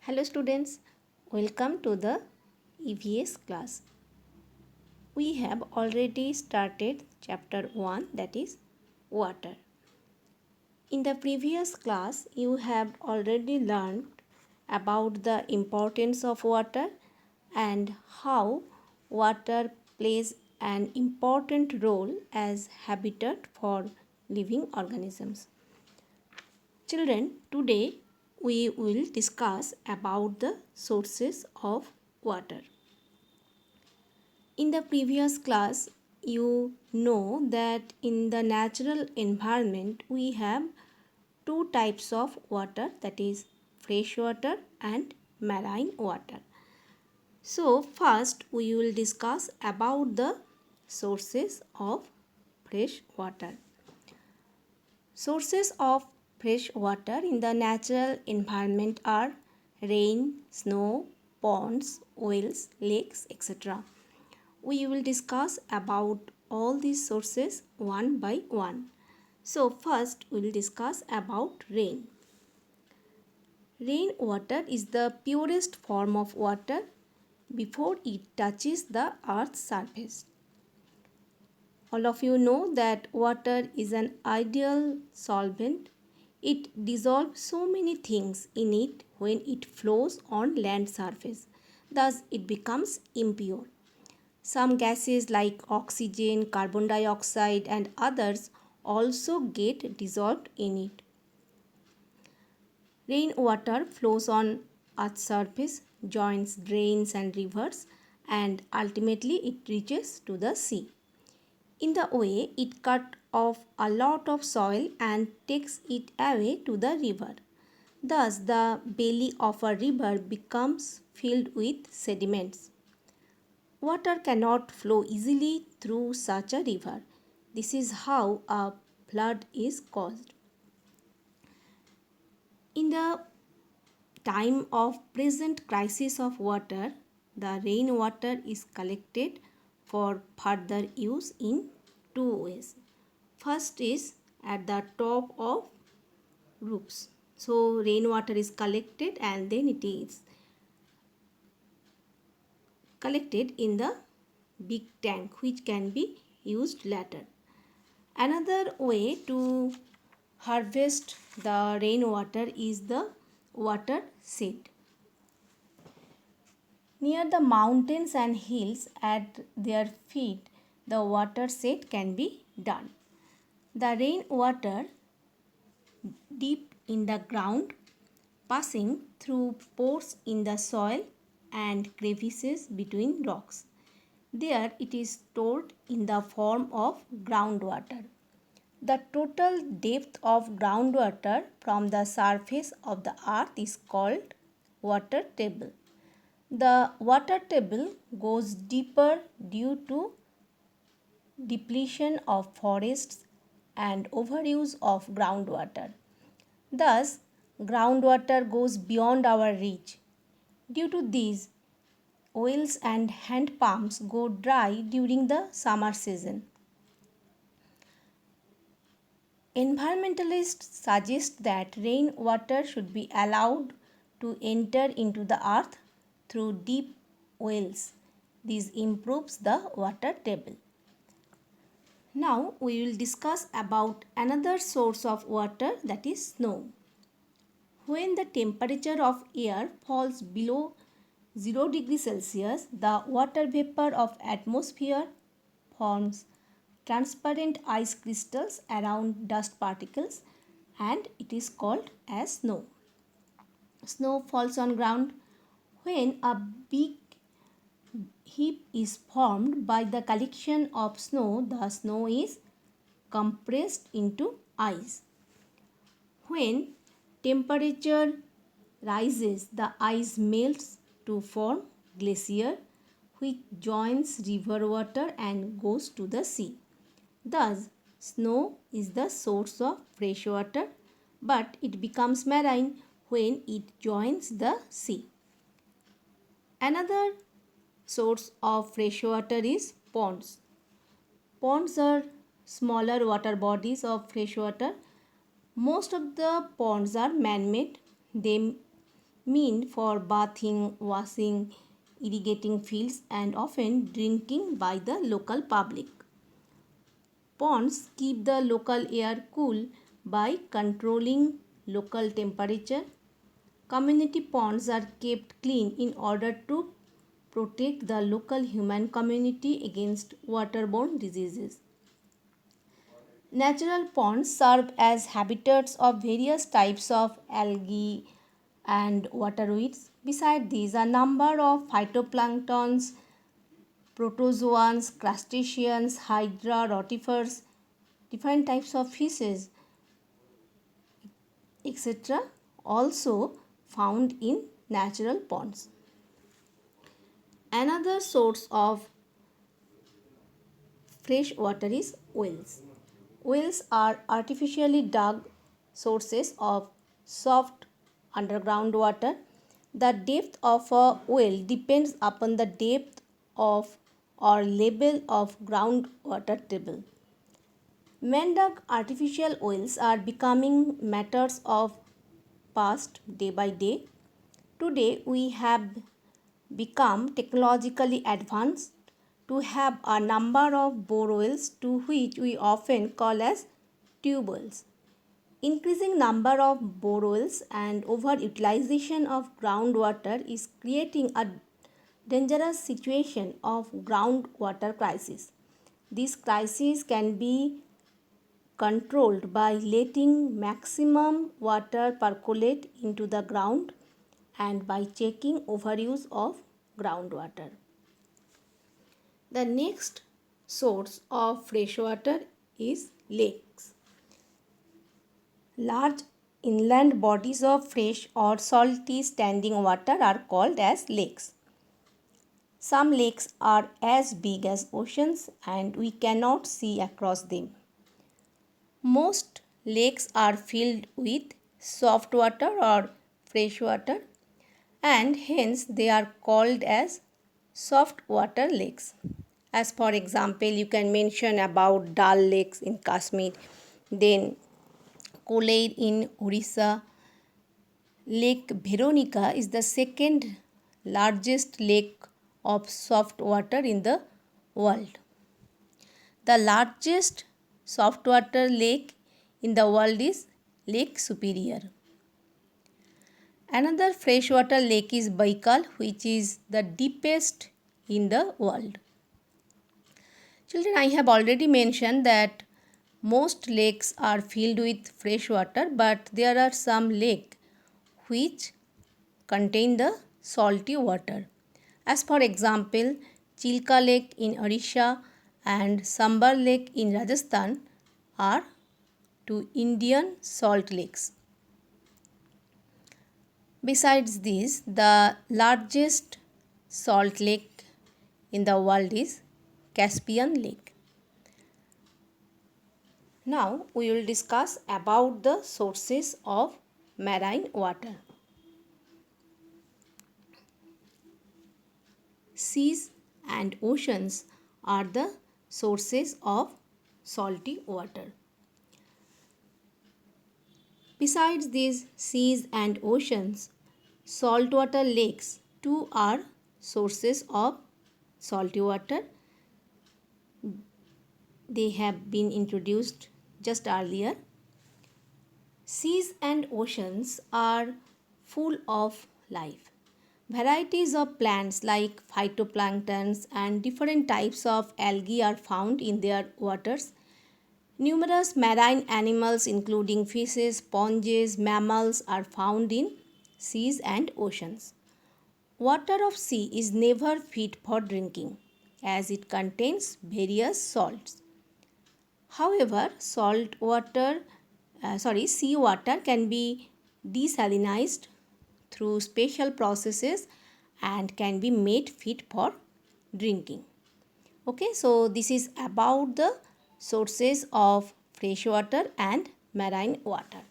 Hello students, welcome to the EVS class. We have already started chapter 1, that is water. In the previous class you have already learned about the importance of water and how water plays an important role as habitat for living organisms. Children, today we will discuss about the sources of water. In the previous class, you know that in the natural environment we have two types of water, that is fresh water and marine water. So first we will discuss about the sources of fresh water. Sources of fresh water in the natural environment are rain, snow, ponds, wells, lakes, etc. We will discuss about all these sources one by one. So first we will discuss about rain. Rainwater is the purest form of water before it touches the earth's surface. All of you know that water is an ideal solvent. It dissolves so many things in it when it flows on land surface. Thus it becomes impure. Some gases like oxygen, carbon dioxide and others also get dissolved in it. Rainwater flows on Earth's surface, joins drains and rivers, and ultimately it reaches to the sea. In the way, it cuts off a lot of soil and takes it away to the river. Thus, the belly of a river becomes filled with sediments. Water cannot flow easily through such a river. This is how a flood is caused. In the time of present crisis of water, the rainwater is collected for further use in two ways. First is at the top of roofs. So rainwater is collected and then it is collected in the big tank which can be used later. Another way to harvest the rainwater is the water shed. Near the mountains and hills at their feet, the water shed can be done. The rainwater deep in the ground, passing through pores in the soil and crevices between rocks. There it is stored in the form of groundwater. The total depth of groundwater from the surface of the earth is called water table. The water table goes deeper due to depletion of forests and overuse of groundwater. Thus, groundwater goes beyond our reach. Due to this, wells and hand pumps go dry during the summer season. Environmentalists suggest that rainwater should be allowed to enter into the earth through deep wells. This improves the water table. Now we will discuss about another source of water, that is snow. When the temperature of air falls below 0 degree Celsius, the water vapor of atmosphere forms transparent ice crystals around dust particles and it is called as snow. Snow falls on ground when a big heap is formed by the collection of snow. The snow is compressed into ice. When temperature rises, the ice melts to form glacier which joins river water and goes to the sea. Thus, snow is the source of fresh water, but it becomes marine when it joins the sea. Another source of fresh water is ponds. Ponds are smaller water bodies of fresh water. Most of the ponds are man-made. They meant for bathing, washing, irrigating fields, and often drinking by the local public. Ponds keep the local air cool by controlling local temperature. Community ponds are kept clean in order to protect the local human community against waterborne diseases. Natural ponds serve as habitats of various types of algae and water weeds. Beside these, a number of phytoplanktons, protozoans, crustaceans, hydra, rotifers, different types of fishes, etc., also found in natural ponds. Another source of fresh water is wells. Wells are artificially dug sources of soft underground water. The depth of a well depends upon the depth of or level of groundwater table. Man-dug artificial wells are becoming matters of past day by day. Today we have become technologically advanced to have a number of bore wells to which we often call as tube wells. Increasing number of bore wells and overutilization of groundwater is creating a dangerous situation of groundwater crisis. This crisis can be controlled by letting maximum water percolate into the ground and by checking overuse of groundwater. The next source of fresh water is lakes. Large inland bodies of fresh or salty standing water are called as lakes. Some lakes are as big as oceans and we cannot see across them. Most lakes are filled with soft water or fresh water and hence they are called as soft water lakes. As for example, you can mention about Dal lakes in Kashmir, then Koleir in Orissa. Lake Veronica is the second largest lake of soft water in the world. The largest saltwater lake in the world is Lake Superior. Another freshwater lake is Baikal, which is the deepest in the world. Children, I have already mentioned that most lakes are filled with fresh water, but there are some lakes which contain the salty water. As for example, Chilka Lake in Odisha and Sambar Lake in Rajasthan are two Indian salt lakes. Besides this, the largest salt lake in the world is Caspian Lake. Now we will discuss about the sources of marine water. Seas and oceans are the sources of salty water. Besides these seas and oceans, saltwater lakes too are sources of salty water. They have been introduced just earlier. Seas and oceans are full of life. Varieties of plants like phytoplanktons and different types of algae are found in their waters. Numerous marine animals including fishes, sponges, mammals are found in seas and oceans. Water of sea is never fit for drinking as it contains various salts. However, seawater can be desalinized through special processes and can be made fit for drinking. Okay, so this is about the sources of fresh water and marine water.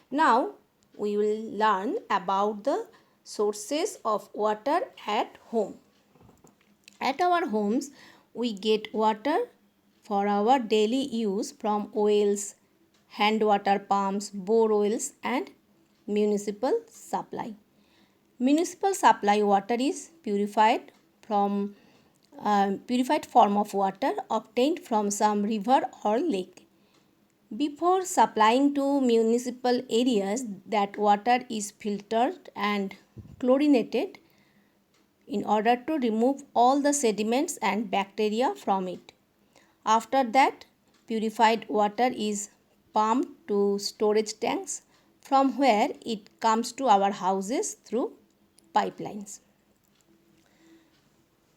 Now we will learn about the sources of water at home. At our homes, we get water for our daily use from wells, hand water pumps, bore wells and municipal supply. Municipal supply water is purified form of water obtained from some river or lake. Before supplying to municipal areas, that water is filtered and chlorinated in order to remove all the sediments and bacteria from it. After that, purified water is pumped to storage tanks from where it comes to our houses through pipelines.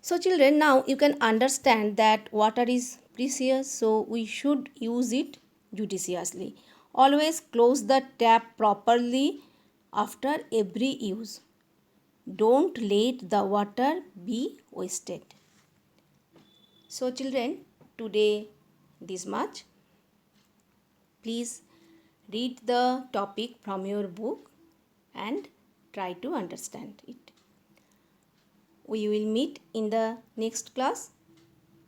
So children, now you can understand that water is precious, so we should use it judiciously. Always close the tap properly after every use. Don't let the water be wasted. So children, today this much. Please read the topic from your book and try to understand it. We will meet in the next class.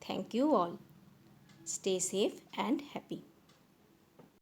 Thank you all. Stay safe and happy.